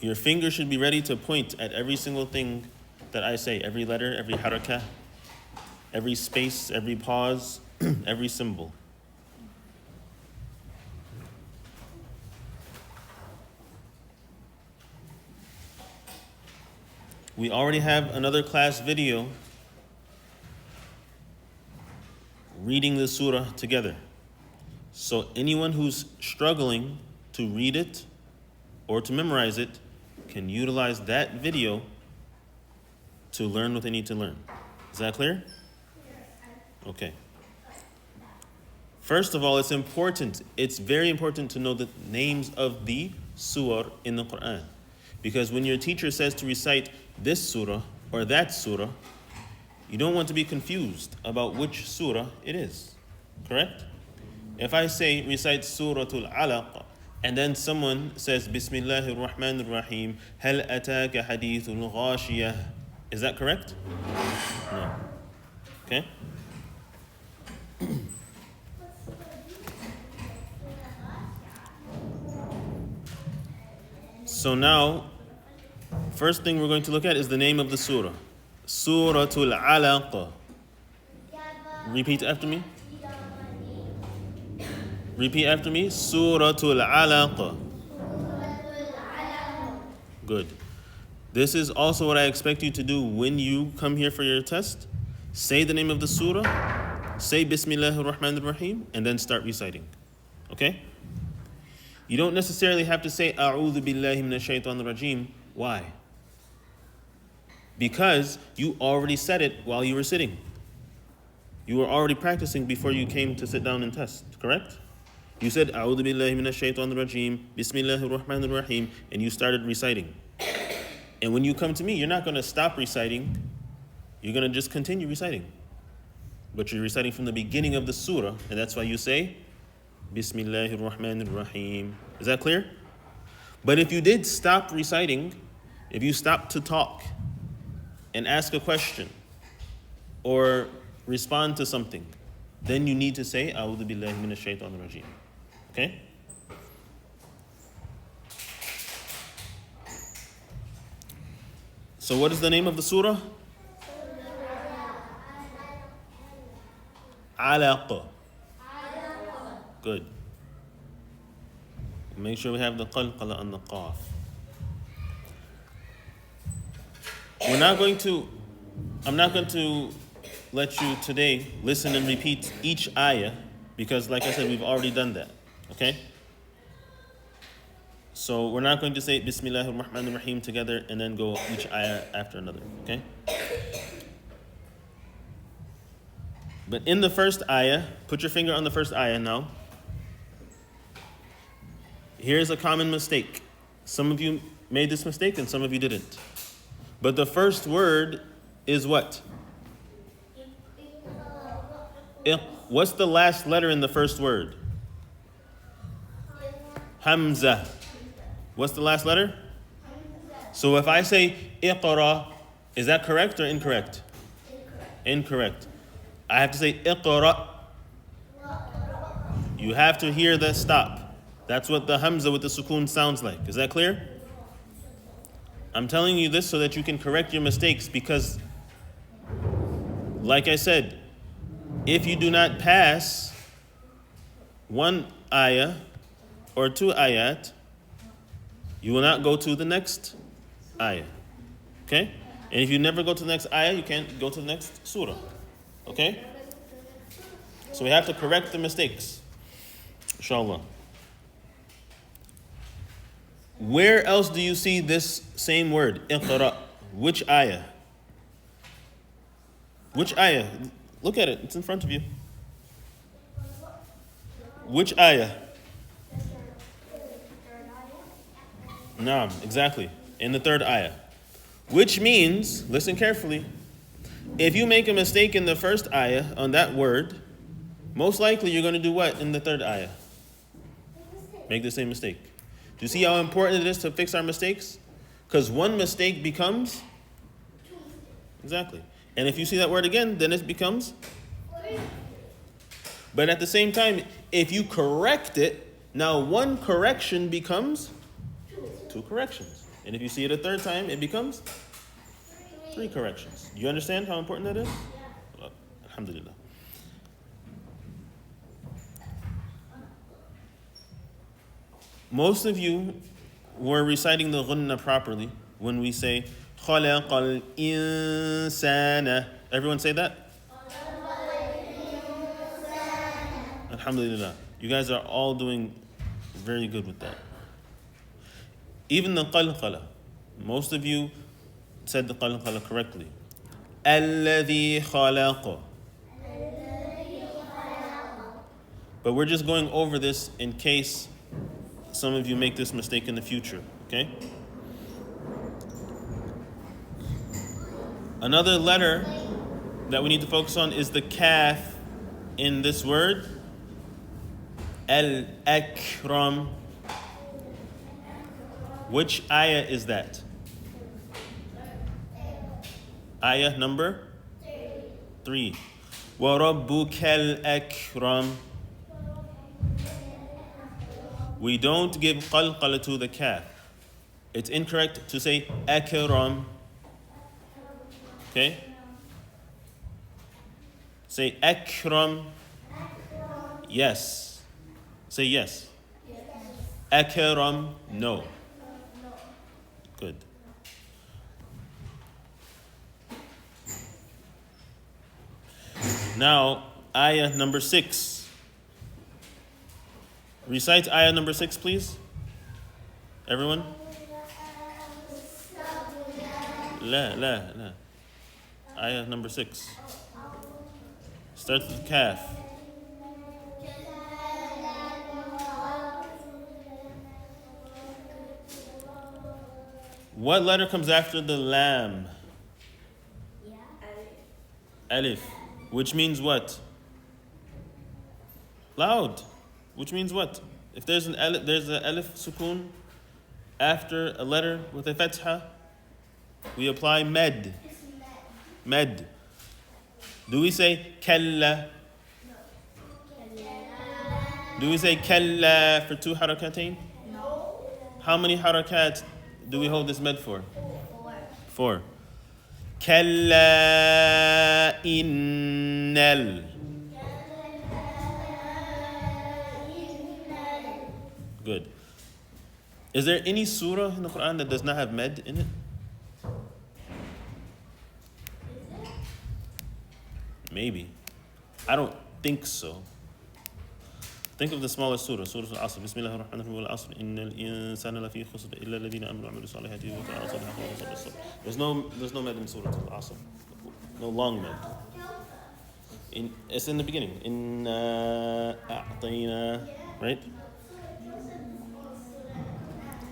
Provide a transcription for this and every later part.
Your finger should be ready to point at every single thing that I say, every letter, every harakah, every space, every pause, every symbol. We already have another class video reading the surah together. So anyone who's struggling to read it or to memorize it can utilize that video to learn what they need to learn. Is that clear? Okay. First of all, it's very important to know the names of the surah in the Qur'an. Because when your teacher says to recite this surah or that surah, you don't want to be confused about which surah it is. Correct? If I say recite Suratul Alaq, and then someone says Bismillahir Rahmanir Rahim, Hal ataka hadithul ghashiyah, is that correct? No. Okay? So now, first thing we're going to look at is the name of the surah. Suratul Alaq. Repeat after me. Repeat after me. Suratul Alaq. Good. This is also what I expect you to do when you come here for your test. Say the name of the surah, say Bismillahir Rahmanir Rahim, and then start reciting. Okay? You don't necessarily have to say A'udhu Billahi Minash Shaitanir Rajim. Why? Because you already said it while you were sitting. You were already practicing before you came to sit down and test, correct? You said A'udhu Billahi Minash Shaitanir Rajim, Bismillahir Rahmanir Rahim, and you started reciting. And when you come to me, you're not going to stop reciting. You're going to just continue reciting. But you're reciting from the beginning of the surah, and that's why you say Bismillahir Rahmanir Rahim. Is that clear? But if you did stop reciting, if you stopped to talk and ask a question or respond to something, then you need to say A'udhu Billahi Minash Shaitanir Rajim. Okay? So what is the name of the surah? Alaq. Good. Make sure we have the qalqala on the qaf. I'm not going to let you today listen and repeat each ayah because like I said, we've already done that. Okay? So we're not going to say Bismillahir Rahmanir Rahim together and then go each ayah after another. Okay? But in the first ayah, put your finger on the first ayah now. Here's a common mistake. Some of you made this mistake and some of you didn't. But the first word is what? What's the last letter in the first word? Hamza. What's the last letter? So if I say Iqra, is that correct or incorrect? Incorrect. I have to say Iqra. You have to hear the stop. That's what the Hamza with the sukoon sounds like. Is that clear? I'm telling you this so that you can correct your mistakes because, like I said, if you do not pass one ayah or two ayat, you will not go to the next ayah. Okay? And if you never go to the next ayah, you can't go to the next surah. Okay? So we have to correct the mistakes. Inshallah. Where else do you see this same word, Iqra? Which ayah? Which ayah? Look at it. It's in front of you. Which ayah? Naam, exactly. In the third ayah. Which means, listen carefully, if you make a mistake in the first ayah on that word, most likely you're going to do what in the third ayah? Make the same mistake. Do you see how important it is to fix our mistakes? Because one mistake becomes... Exactly. And if you see that word again, then it becomes... But at the same time, if you correct it, now one correction becomes two corrections. And if you see it a third time, it becomes 3 corrections. Do you understand how important that is? Well, alhamdulillah. Most of you were reciting the ghunna properly when we say خَلَقَ الْإِنسَانَ. Everyone say that? Alhamdulillah. You guys are all doing very good with that. Even the qalqala. Most of you said the qalqala correctly. الَّذِي خَلَقَ. But we're just going over this in case some of you make this mistake in the future, okay? Another letter that we need to focus on is the kaf in this word. Al-Akram. Which ayah is that? Ayah number 3. وَرَبُّكَ الْأَكْرَمُ. We don't give qalqala to the kaf. It's incorrect to say akram. Okay? Say akram. Yes. Say yes. Akram, no. Good. Now, ayah number 6. Recite ayah number 6, please. Everyone? La. Ayah number 6. Starts with kaf. What letter comes after the lam? Alif. Which means what? Loud. Which means what? If there's an alif sukoon after a letter with a fatha, we apply med. Med. Do we say kalla? Do we say kalla for 2 harakatain? No. How many harakat do we hold this med for? 4. Kalla innal. Good. Is there any surah in the Qur'an that does not have med in it? Maybe. I don't think so. Think of the smallest surah, Surah Al-Asr. Bismillahir Rahmanir Rahim. Al-Asr. Innal insana lafi khusr illa alladhina amanu wa amilu salihati wa ta'awasaw bil haqqi wa tawasaw bis sabr. There's no med in Surah Al-Asr. No long med. It's in the beginning. Inna a'tayna, right?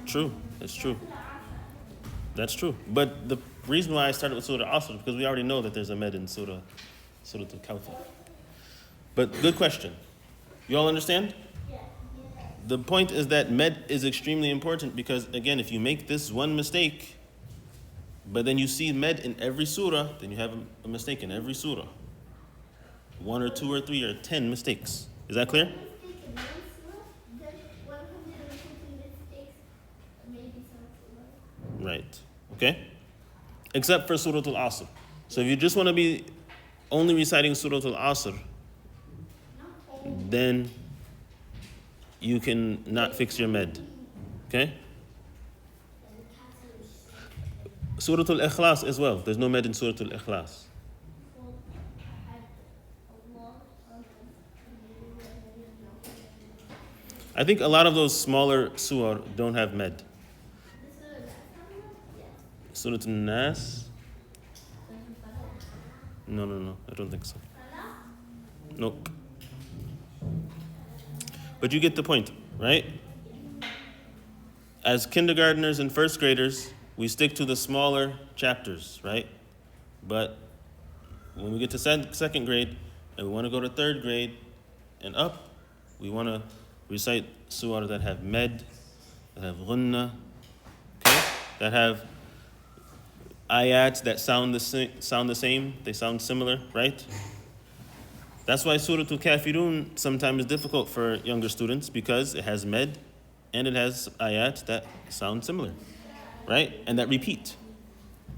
True. It's true. That's true. But the reason why I started with Surah Al-Asr is because we already know that there's a med in Surah Al-Kawthar. But good question. You all understand? The point is that med is extremely important because, again, if you make this one mistake, but then you see med in every surah, then you have a mistake in every surah. 1 or 2 or 3 or 10 mistakes. Is that clear? Right. Okay? Except for Surah Al-Asr. So if you just want to be only reciting Surah Al-Asr, then you can not fix your med. Okay? Surah Al-Ikhlas as well. There's no med in Surah Al-Ikhlas. I think a lot of those smaller surah don't have med. Surah An-Nas? No, I don't think so. Nope. But you get the point, right? As kindergartners and first graders, we stick to the smaller chapters, right? But when we get to second grade and we want to go to third grade and up, we want to recite surah that have med, that have ghunna, okay? That have ayats that sound the same, they sound similar, right? That's why Surah Al-Kafirun sometimes is difficult for younger students because it has med and it has ayat that sound similar. right? And that repeat.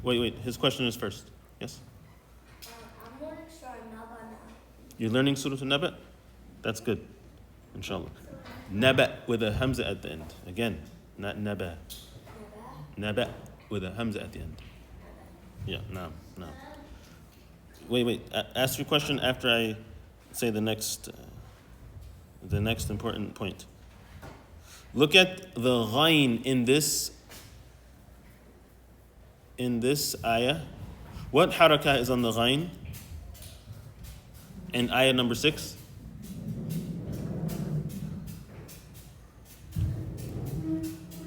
Wait, his question is first. Yes? I'm learning Surah Naba now. You're learning Surah Naba? That's good, inshallah. Naba with a hamza at the end. Again, not naba. Naba with a hamza at the end. Yeah, no. Wait. Ask your question after I say the next important point. Look at the ghain in this ayah. What harakah is on the ghain? In ayah number 6.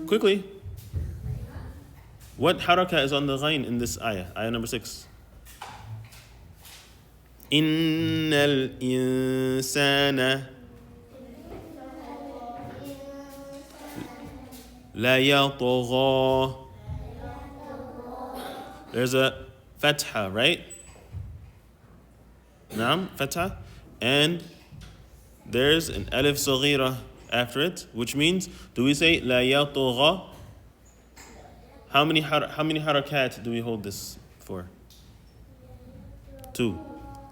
Quickly. What harakah is on the ghain in this ayah? Ayah number 6. Innal insana la yatgha. There's a fatha, right? Naam, fatha. And there's an alif saghira after it, which means, do we say la yatgha? How many harakat do we hold this for? 2.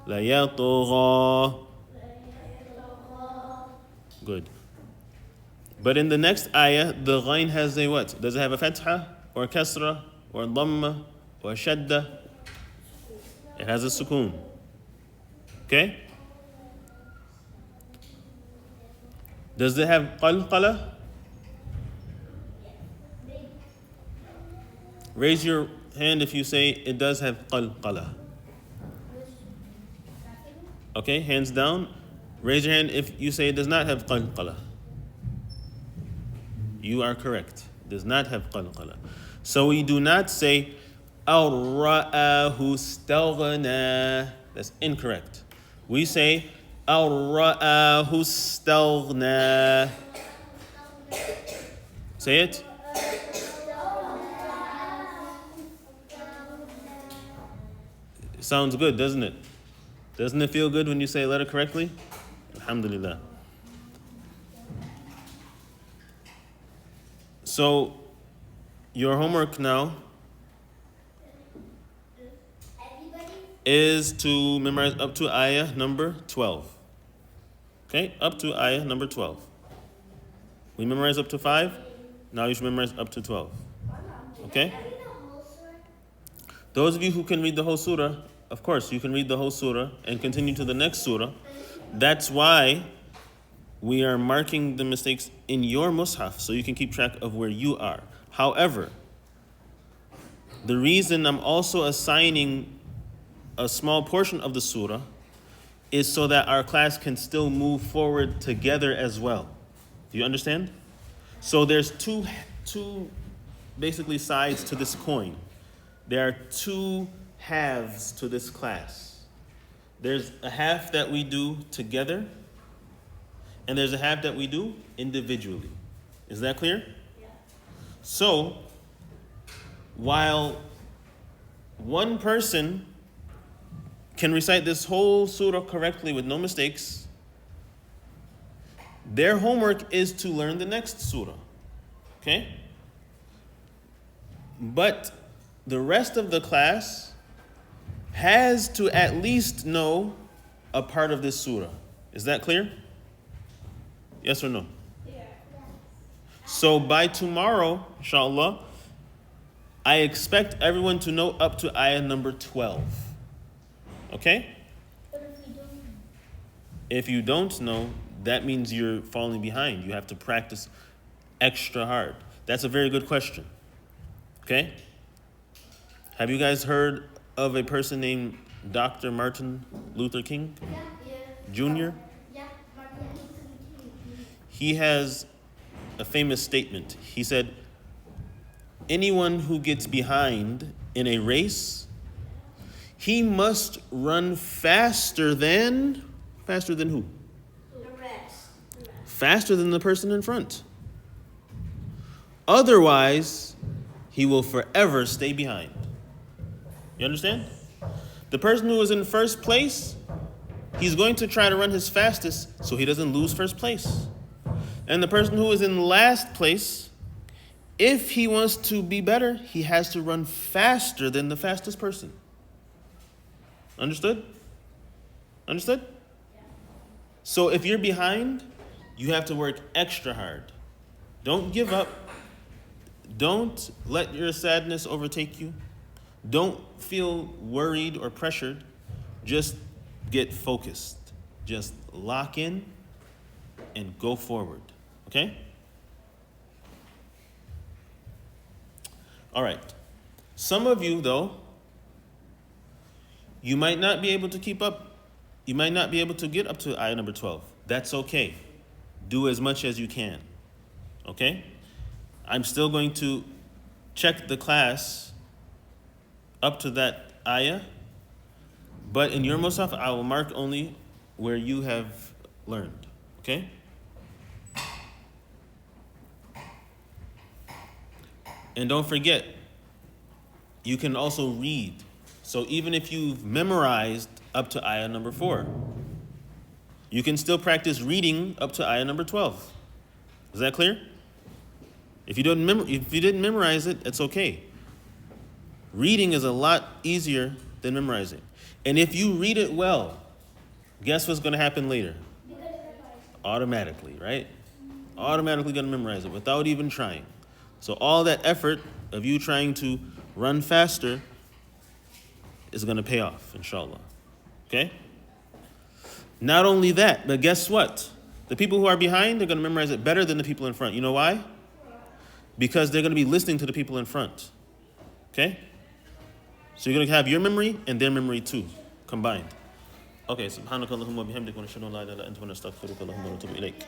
La yatgha. Good. But in the next ayah, the ghain has a what? Does it have a fatha or a kasra or a dhamma or a shadda? It has a sukoon. Okay? Does it have qalqala? Raise your hand if you say it does have qalqala. Okay, hands down. Raise your hand if you say it does not have qalqala. You are correct. It does not have qalqala. So we do not say أَوْ رَآهُ اسْتَغْنَى. That's incorrect. We say أَوْ رَآهُ اسْتَغْنَى. Say it. Sounds good, doesn't it? Doesn't it feel good when you say a letter correctly? Alhamdulillah. So, your homework now is to memorize up to ayah number 12. Okay, up to ayah number 12. We memorize up to 5. Now you should memorize up to 12. Okay? Those of you who can read the whole surah, of course, you can read the whole surah and continue to the next surah. That's why we are marking the mistakes in your mushaf so you can keep track of where you are. However, the reason I'm also assigning a small portion of the surah is so that our class can still move forward together as well. Do you understand? So there's two basically sides to this coin. There are 2 halves to this class. There's a half that we do together, and there's a half that we do individually. Is that clear? Yeah. So, while one person can recite this whole surah correctly with no mistakes, their homework is to learn the next surah. Okay? But the rest of the class has to at least know a part of this surah. Is that clear? Yes or no? Yeah. So by tomorrow, inshallah, I expect everyone to know up to ayah number 12. Okay? But if we don't know? If you don't know, that means you're falling behind. You have to practice extra hard. That's a very good question. Okay? Have you guys heard of a person named Dr. Martin Luther King Jr.? Yeah, Martin Luther King. He has a famous statement. He said, anyone who gets behind in a race, he must run faster than who? The rest. Faster than the person in front. Otherwise, he will forever stay behind. You understand? The person who is in first place, he's going to try to run his fastest so he doesn't lose first place. And the person who is in last place, If he wants to be better, he has to run faster than the fastest person. Understood? Understood? So if you're behind, you have to work extra hard. Don't give up. Don't let your sadness overtake you. Don't feel worried or pressured. Just get focused. Just lock in and go forward. Okay? All right. Some of you, though, you might not be able to keep up. You might not be able to get up to ayah number 12. That's okay. Do as much as you can. Okay? I'm still going to check the class up to that ayah, but in your mushaf, I will mark only where you have learned. Okay? And don't forget, you can also read. So even if you've memorized up to ayah number 4, you can still practice reading up to ayah number 12. Is that clear? If you didn't memorize it, it's okay. Reading is a lot easier than memorizing. And if you read it well, guess what's going to happen later? Automatically, right? Automatically going to memorize it without even trying. So all that effort of you trying to run faster is going to pay off, inshallah. Okay? Not only that, but guess what? The people who are behind, they're going to memorize it better than the people in front. You know why? Because they're going to be listening to the people in front. Okay? So you're going to have your memory and their memory too, combined. Okay, subhanakallahumma bihamdika wa nashhadu an la ilaha illa anta wa nastaghfiruka wa natubu ilayk.